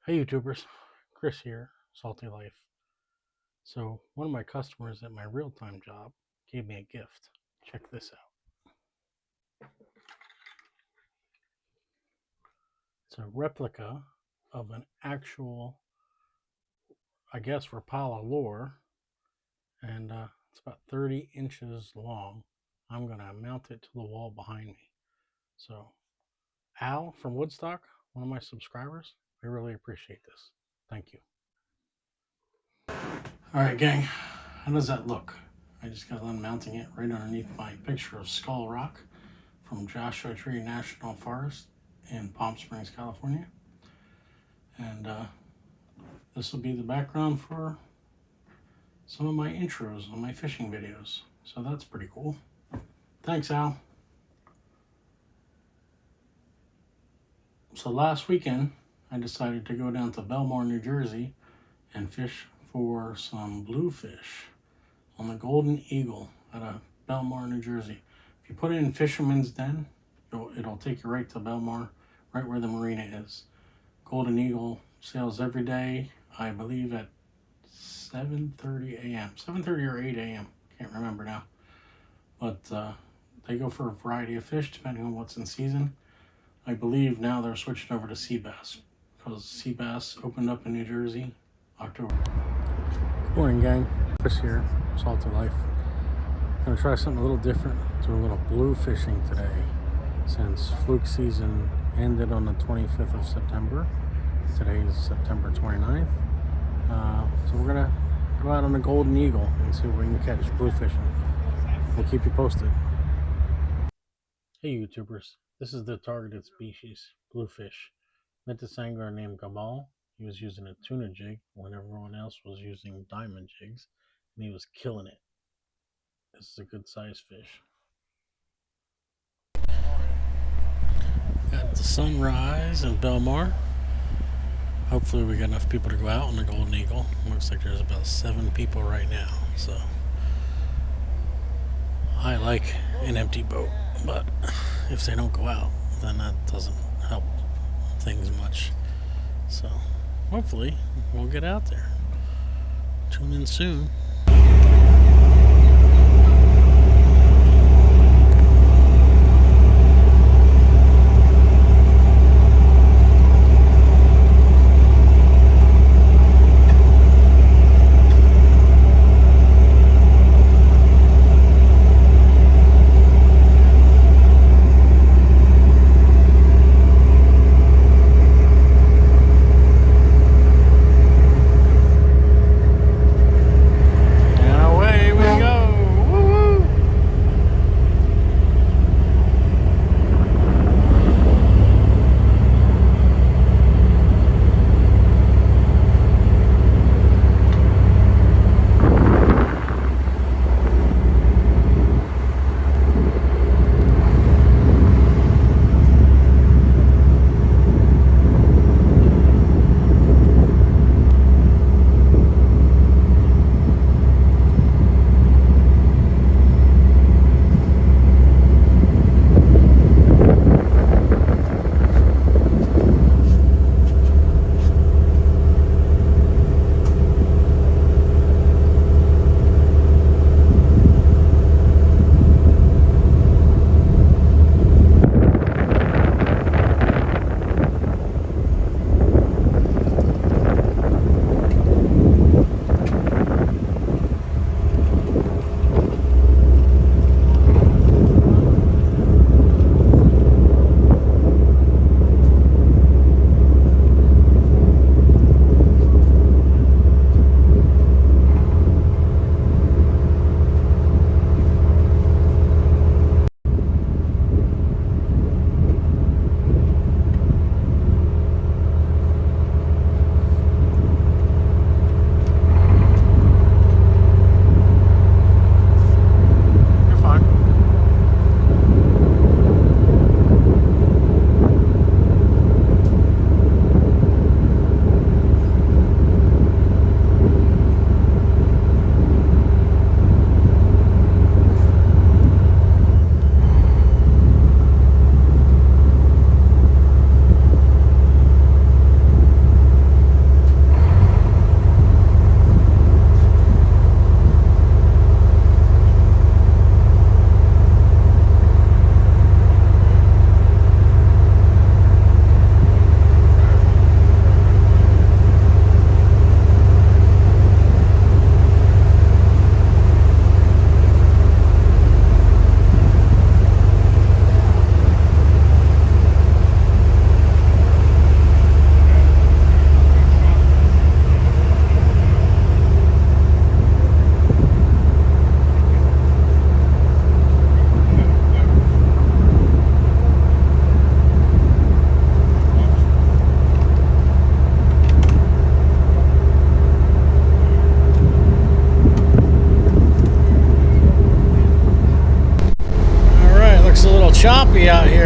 Hey YouTubers, Chris here, Salty Life. So one of my customers at my real-time job gave me a gift. Check this out. It's a replica of an actual, I guess, Rapala lure, and it's about 30 inches long. I'm going to mount it to the wall behind me. So Al from Woodstock, one of my subscribers, I really appreciate this. Thank you. Alright gang, how does that look? I just got done mounting it right underneath my picture of Skull Rock from Joshua Tree National Forest in Palm Springs, California. And this will be the background for some of my intros on my fishing videos. So that's pretty cool. Thanks, Al. So last weekend, I decided to go down to Belmar, New Jersey and fish for some bluefish on the Golden Eagle at Belmar, New Jersey. If you put it in Fisherman's Den, it'll take you right to Belmar, right where the marina is. Golden Eagle sails every day, I believe at 7:30 a.m. 7:30 or 8 a.m. Can't remember now. But they go for a variety of fish depending on what's in season. I believe now they're switching over to sea bass because sea bass opened up in New Jersey October. Good morning, gang. Chris here, Salty Life. Gonna try something a little different. Do a little blue fishing today since fluke season ended on the 25th of September. Today is September 29th. So we're gonna go out on the Golden Eagle and see what we can catch blue fishing. We'll keep you posted. Hey YouTubers, this is the targeted species, bluefish. Met this angler named Gamal. He was using a tuna jig when everyone else was using diamond jigs, and he was killing it. This is a good sized fish. Got the sunrise in Belmar. Hopefully we got enough people to go out on the Golden Eagle. Looks like there's about 7 people right now, so I like an empty boat, but if they don't go out, then that doesn't help things much. So hopefully we'll get out there. Tune in soon. Away.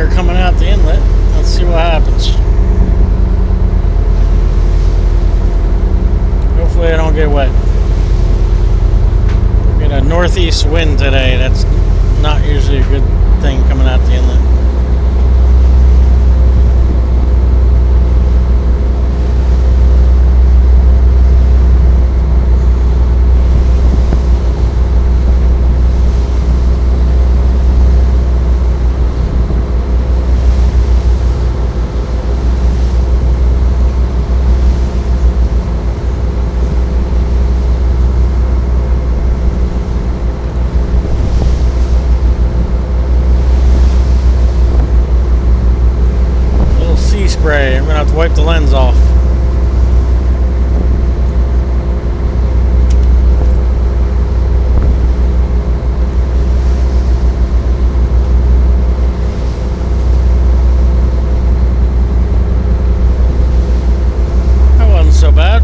water coming out the inlet. Let's see what happens. Hopefully I don't get wet. We got a northeast wind today. That's not usually a good thing coming out the inlet. Spray. I'm gonna have to wipe the lens off. That wasn't so bad.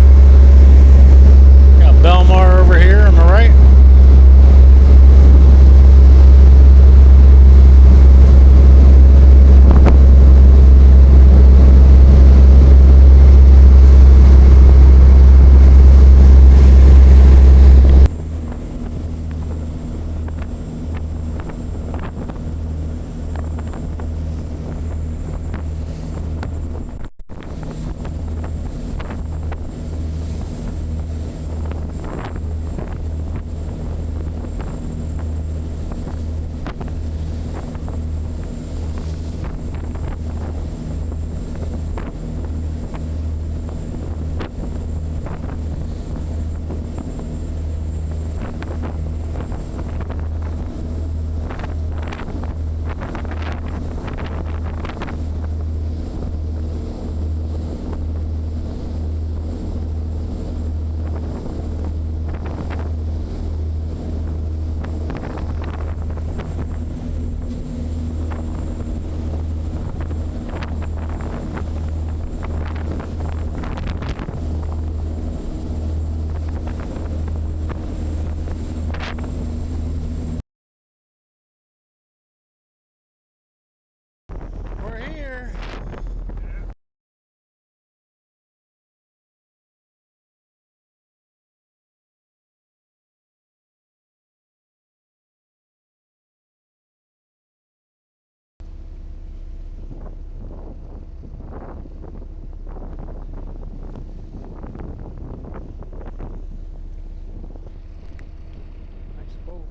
Got Belmar over here on the right. We're here. Nice boat.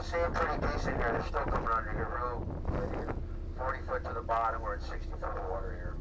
Seeing pretty decent here. They're still coming under here real good here. 40 foot to the bottom. We're at 60 foot of water here.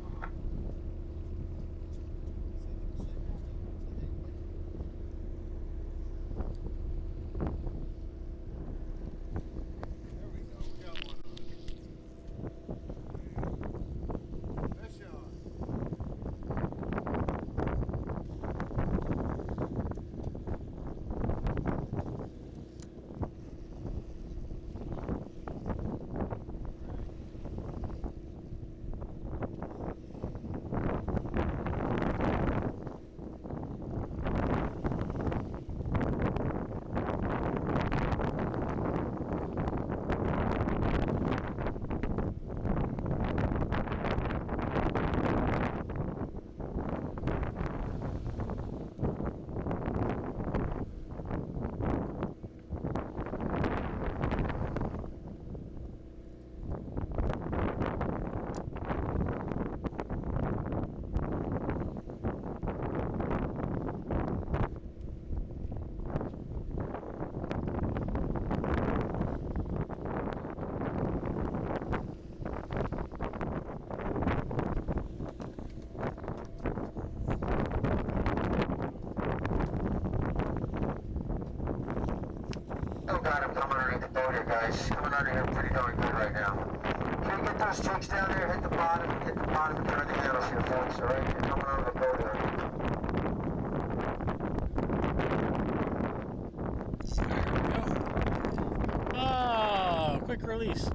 guys. Coming under here pretty darn good right now. Can you get those jigs down there? Hit the bottom and turn the handles here, folks. All right, you're coming over the boat here. There we go. Oh, quick release.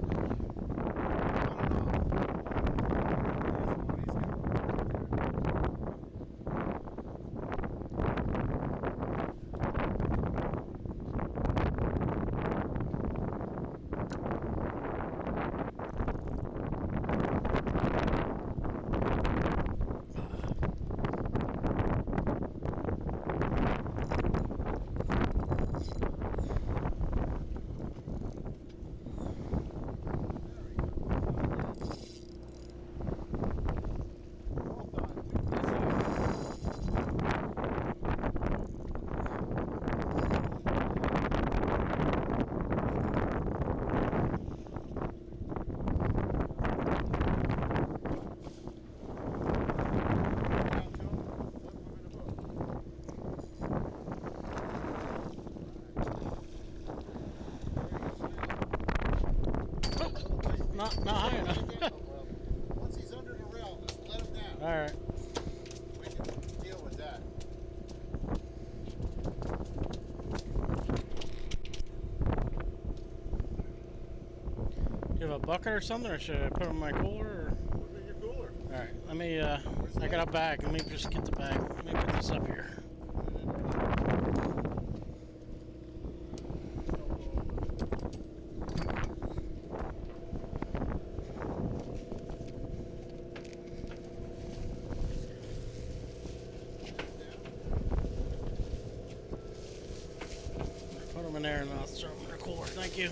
Not high enough. Once he's under the rail, just let him down. All right. We can deal with that. Do you have a bucket or something, or should I put it in my cooler? Or? Put him in your cooler. All right. Let me. I got a bag. Let me just get the bag. Let me put this up here. Put them in there and I'll throw them in the cooler. Thank you.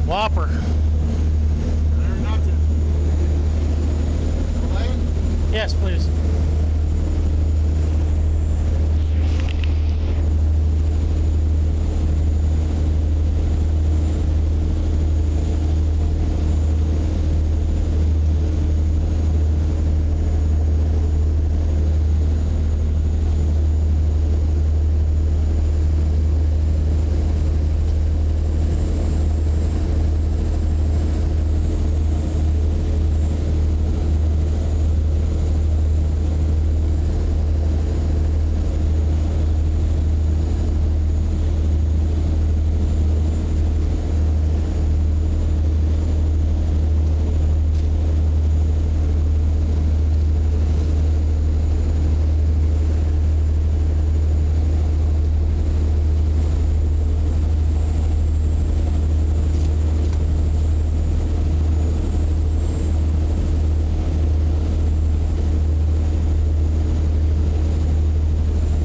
Whopper. Better not to. Playing? Yes, please.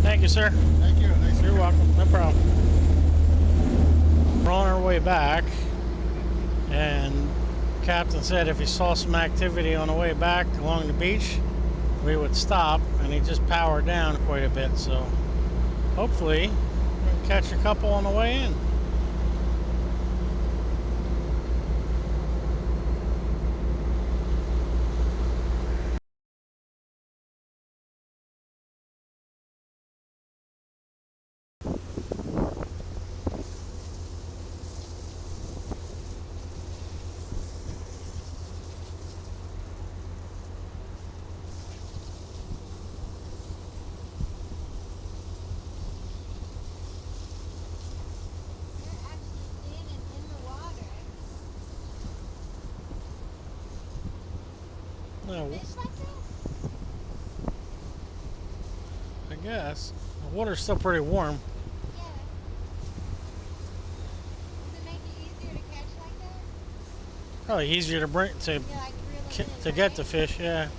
Thank you, sir. Thank you. Nice You're welcome. No problem. We're on our way back, and Captain said if he saw some activity on the way back along the beach, we would stop, and he just powered down quite a bit. So hopefully we'll catch a couple on the way in. No, Fish like that? I guess. The water's still pretty warm. Yeah. Does it make it easier to catch like that? Probably easier to bring to You like reel 'em in to and get the drag? fish, yeah. That makes sense.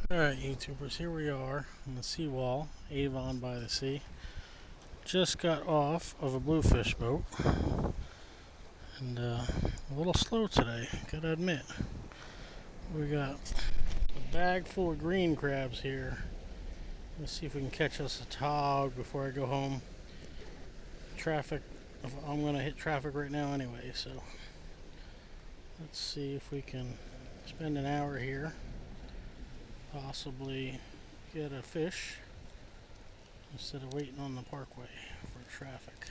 Alright, YouTubers, here we are on the Seawall, Avon by the sea. Just got off of a bluefish boat, and a little slow today, gotta admit. We got a bag full of green crabs here. Let's see if we can catch us a tog before I go home. Traffic, I'm gonna hit traffic right now anyway, so let's see if we can spend an hour here. Possibly get a fish instead of waiting on the parkway for traffic.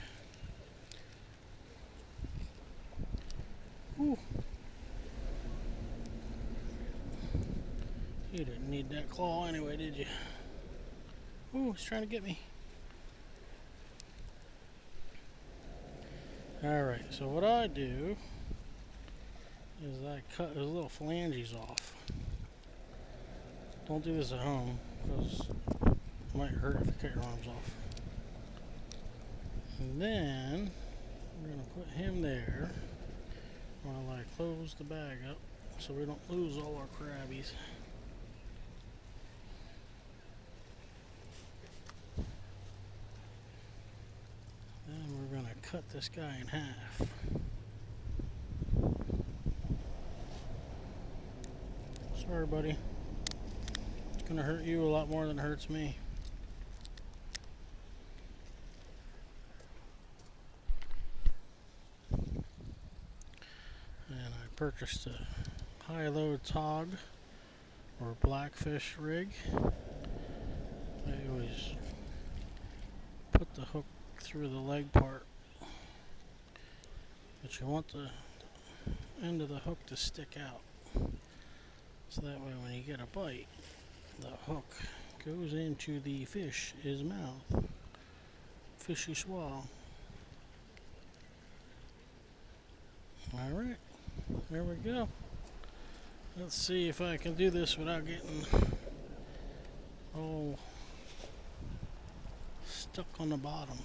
Ooh. You didn't need that claw anyway, did you? Ooh, he's trying to get me. Alright, so what I do is I cut his little phalanges off. Don't do this at home, because it might hurt if you cut your arms off. And then we're going to put him there while I close the bag up so we don't lose all our crabbies. Then we're going to cut this guy in half. Sorry, buddy. It's going to hurt you a lot more than it hurts me. And I purchased a high-low tog or blackfish rig. I always put the hook through the leg part, but you want the end of the hook to stick out, so that way when you get a bite, the hook goes into the fish's mouth. Fishy swallow. Alright, there we go. Let's see if I can do this without getting all stuck on the bottom.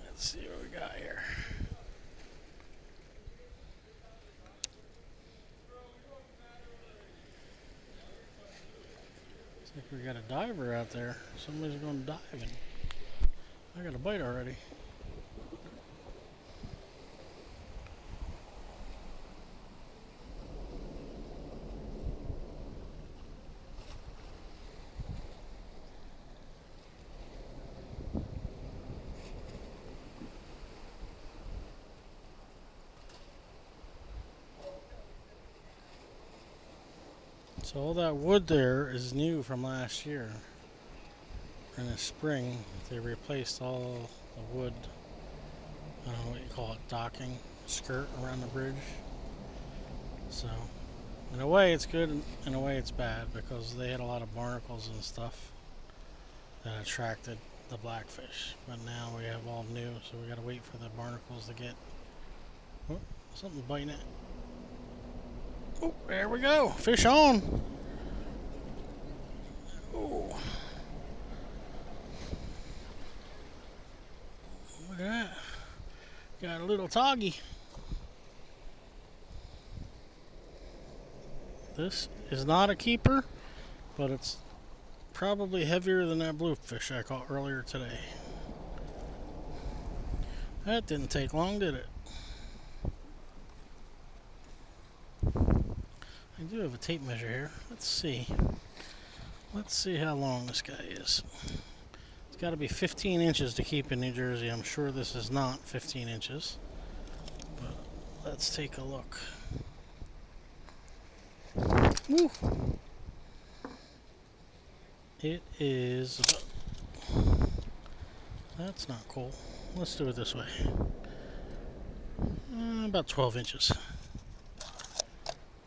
Let's see what we got here. Looks like we got a diver out there. Somebody's going diving. I got a bite already. So all that wood there is new from last year. In the spring, they replaced all the wood, I don't know what you call it, docking, skirt around the bridge. So, in a way it's good, in a way it's bad, because they had a lot of barnacles and stuff that attracted the blackfish. But now we have all new, so we gotta wait for the barnacles to get... Oh, something's biting it. Oh, there we go. Fish on. Oh. Look at that. Got a little toggy. This is not a keeper, but it's probably heavier than that bluefish I caught earlier today. That didn't take long, did it? I do have a tape measure here. Let's see. Let's see how long this guy is. It's got to be 15 inches to keep in New Jersey. I'm sure this is not 15 inches. But let's take a look. Woo. It is that's not cool. Let's do it this way. About 12 inches.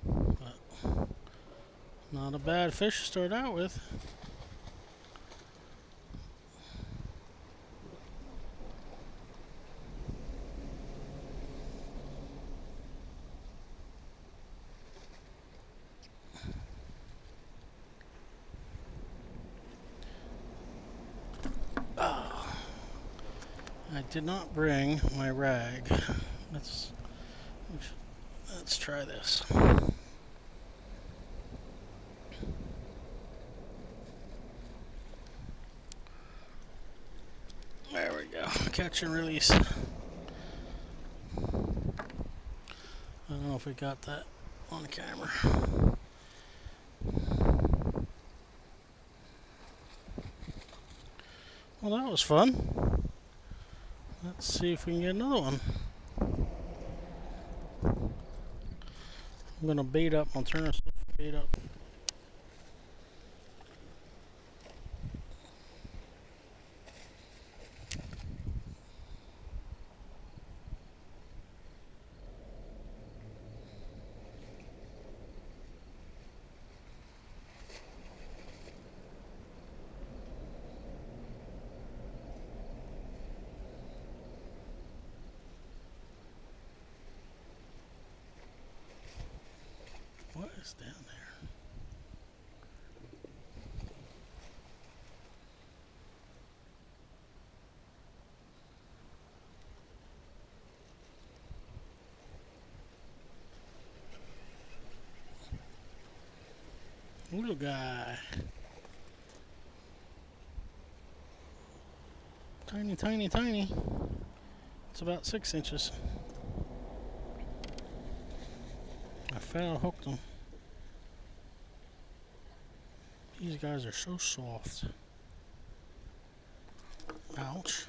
But not a bad fish to start out with. I did not bring my rag. Let's try this. There we go. Catch and release. I don't know if we got that on camera. Well, that was fun. Let's see if we can get another one. I'm gonna bait up. I'll turn this bait up. down there? Little guy. Tiny, tiny, tiny. It's about 6 inches. I foul hooked them. These guys are so soft. Ouch.